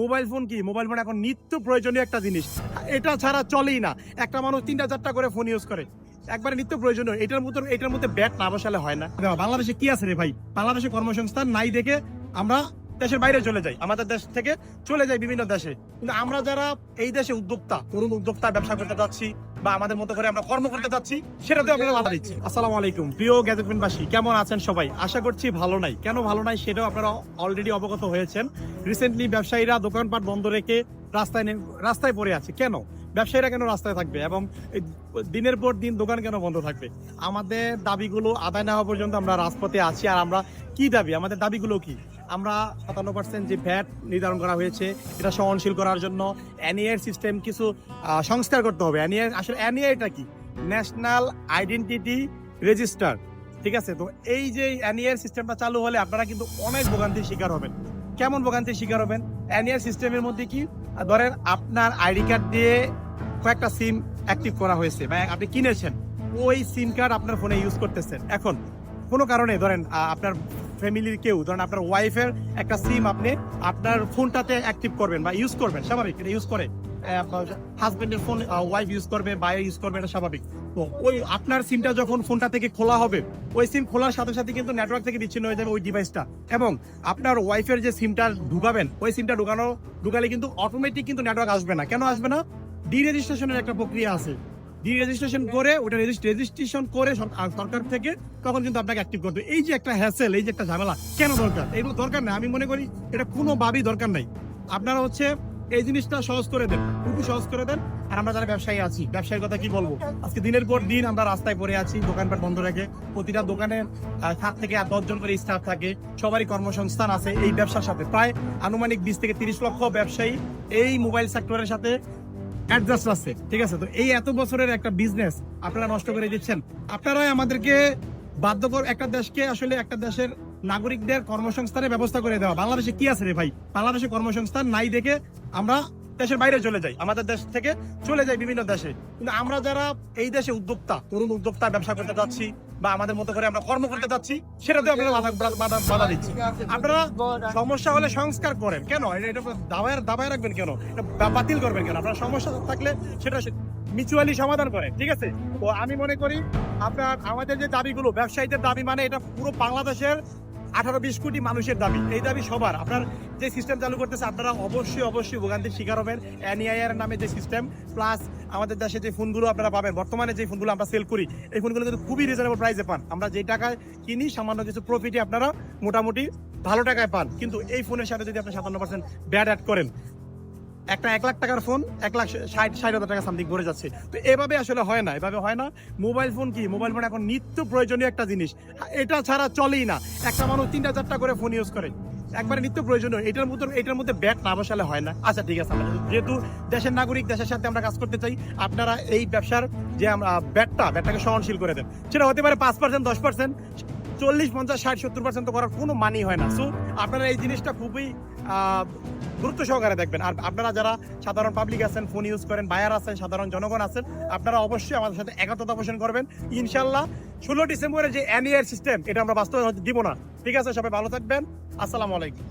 Mobile phone কি? Mobile phone এখন নিত্য প্রয়োজনীয় একটা জিনিস। এটা ছাড়া চলেই না। একটা মানুষ ৩টা-৪টা করে ফোন ইউজ করে। একবারে নিত্য প্রয়োজনীয়। এটার মধ্যে ব্যাট না বসালে হয় না। বাংলাদেশে কি আছে রে ভাই? বাংলাদেশে কর্মসংস্থান নাই দেখে আমরা দেশের বাইরে চলে যাই, আমাদের দেশ থেকে চলে যাই বিভিন্ন দেশে। কিন্তু আমরা যারা এই দেশে উদ্যোক্তা, তরুণ উদ্যোক্তা ব্যবসা করতে যাচ্ছি বা আমাদের মতো করে আমরা কর্ম করতে যাচ্ছি, সেটাতে আপনারা বাধা দিচ্ছি। আসসালামু আলাইকুম প্রিয় গ্যাজেটম্যানবাসী, কেমন আছেন সবাই? আশা করছি ভালো নাই। কেন ভালো নাই সেটাও আপনারা অলরেডি অবগত হয়েছেন। রিসেন্টলি ব্যবসায়ীরা দোকানপাট বন্ধ রেখে রাস্তায় পড়ে আছে। কেন ব্যবসায়ীরা কেন রাস্তায় থাকবে এবং দিনের পর দিন দোকান কেন বন্ধ থাকবে? আমাদের দাবিগুলো আদায় না হওয়া পর্যন্ত আমরা রাজপথে আছি। আর আমরা কি দাবি, আমাদের দাবিগুলো কি? আমরা 57% যে ভ্যাট নির্ধারণ করা হয়েছে এটা সহনশীল করার জন্য এনইআর সিস্টেম কিছু সংস্কার করতে হবে। আসলে এনইআরটা কি? ন্যাশনাল আইডেন্টিটি রেজিস্টার, ঠিক আছে? তো এই যে এনইআর সিস্টেমটা চালু হলে আপনারা কিন্তু অনেক ভোগান্তির শিকার হবেন। কেমন ভোগান্তির শিকার হবেন? এনইআর সিস্টেমের মধ্যে কি ধরেন আপনার আইডি কার্ড দিয়ে কয়েকটা সিম অ্যাক্টিভ করা হয়েছে বা আপনি কিনেছেন, ওই সিম কার্ড আপনার ফোনে ইউজ করতেছেন। এখন কোনো কারণে ধরেন আপনার ফ্যামিলির কেউ, ধরেন আপনার ওয়াইফের একটা সিম আপনি আপনার ফোনটাতে অ্যাক্টিভ করবেন বা ইউজ করবেন, স্বাভাবিক, এটা ইউজ করে হাজবেন্ডের ফোন ওয়াইফ ইউজ করবে, বাইরে ইউজ করবে, এটা স্বাভাবিক। তো ওই আপনার সিমটা যখন ফোনটা থেকে খোলা হবে, ওই সিম খোলার সাথে সাথে কিন্তু নেটওয়ার্ক থেকে বিচ্ছিন্ন হয়ে যাবে ওই ডিভাইসটা, এবং আপনার ওয়াইফের যে সিমটা ঢুকাবেন, ওই সিমটা ঢুকালে কিন্তু অটোমেটিক কিন্তু নেটওয়ার্ক আসবে না। কেন আসবে না? ডিরেজিস্ট্রেশনের একটা প্রক্রিয়া আছে। ডিরেজিস্ট্রেশন করে ওটা রেজিস্ট্রেশন করে সরকার থেকে তখন কিন্তু আপনাকে অ্যাক্টিভ করতে। এই যে একটা হ্যাসেল, এই যে একটা ঝামেলা, কেন দরকার? এগুলো দরকার নাই, আমি মনে করি এটা কোনোভাবেই দরকার নাই। আপনারা হচ্ছে এই জিনিসটা সহজ করে দেন, খুবই সহজ করে দেন। আর আমরা যারা ব্যবসায়ী আছি, ব্যবসায়ীর কথা কি বলবো? আজকে দিনের পর দিন আমরা রাস্তায় পড়ে আছি, দোকানপাট বন্ধ রেখে। প্রতিটা দোকানে 7 থেকে 10 জন করে স্টাফ থাকে, সবারই কর্মসংস্থান আছে এই ব্যবসার সাথে। প্রায় আনুমানিক 20 থেকে 30 লক্ষ ব্যবসায়ী এই মোবাইল সেক্টরের সাথে অ্যাডজাস্ট আছে, ঠিক আছে? তো এই এত বছরের একটা বিজনেস আপনারা নষ্ট করে দিচ্ছেন। আপনারাই আমাদেরকে বাধ্যকর একটা দেশকে, আসলে একটা দেশের নাগরিকদের কর্মসংস্থানের ব্যবস্থা করে দেওয়া। বাংলাদেশে কি আছে রে ভাই? বাংলাদেশে কর্মসংস্থান নাই দেখে আমরা দেশের বাইরে চলে যাই, আমাদের দেশ থেকে চলে যাই বিভিন্ন দেশে। কিন্তু আমরা যারা এই দেশে উদ্যোক্তা, তরুণ উদ্যোক্তা ব্যবসা করতে যাচ্ছি বা আমাদের মতো করে আমরা কর্ম করতে যাচ্ছি, সেটাতে আপনারা বাধা দিচ্ছি। আপনারা সমস্যা হলে সংস্কার করেন, কেন এটা দাবায় রাখবেন? কেন এটা বাতিল করবেন? কেন? আপনার সমস্যা থাকলে সেটা মিউচুয়ালি সমাধান করেন, ঠিক আছে? তো আমি মনে করি আমাদের যে দাবিগুলো, ব্যবসায়ীদের দাবি, মানে এটা পুরো বাংলাদেশের 18-20 কোটি মানুষের দাবি। এই দাবি সবার। আপনার যে সিস্টেম চালু করতেছে, আপনারা অবশ্যই ভোগান্তির শিকার হবেন। এনইআর নামে যে সিস্টেম, প্লাস আমাদের দেশে যে ফোনগুলো আপনারা পাবেন, বর্তমানে যে ফোনগুলো আমরা সেল করি, এই ফোনগুলো কিন্তু খুবই রিজনেবল প্রাইসে পান। আমরা যে টাকায় কিনি, সামান্য কিছু প্রফিটে আপনারা মোটামুটি ভালো টাকায় পান। কিন্তু এই ফোনের সাথে যদি আপনি 57% ব্যাড অ্যাড করেন, একটা 1 লাখ টাকার ফোন 1,60,000 টাকা সামথিং পড়ে যাচ্ছে। তো এভাবে আসলে হয় না, এভাবে হয় না। মোবাইল ফোন কি? মোবাইল ফোন এখন নিত্য প্রয়োজনীয় একটা জিনিস। এটা ছাড়া চলেই না। একটা মানুষ 3টা-4টা করে ফোন ইউজ করে, একবারে নিত্য প্রয়োজনীয়। এটার মধ্যে ব্যাট না বসালে হয় না। আচ্ছা ঠিক আছে, আমরা যেহেতু দেশের নাগরিক, দেশের সাথে আমরা কাজ করতে চাই, আপনারা এই ব্যবসার যে ব্যাটটাকে সহনশীল করে দেন। সেটা হতে পারে 5%, 10%, 40, 50, 60, 70% তো করার কোনো মানি হয় না। সো আপনারা এই জিনিসটা খুবই গুরুত্ব সহকারে দেখবেন। আর আপনারা যারা সাধারণ পাবলিক আছেন, ফোন ইউজ করেন, বায়ার আছেন, সাধারণ জনগণ আছেন, আপনারা অবশ্যই আমাদের সাথে একাত্মতা পোষণ করবেন। ইনশাল্লাহ 16 ডিসেম্বরের যে এনইআর সিস্টেম, এটা আমরা বাস্তবায়ন দিব না, ঠিক আছে? সবাই ভালো থাকবেন। আসসালামু আলাইকুম।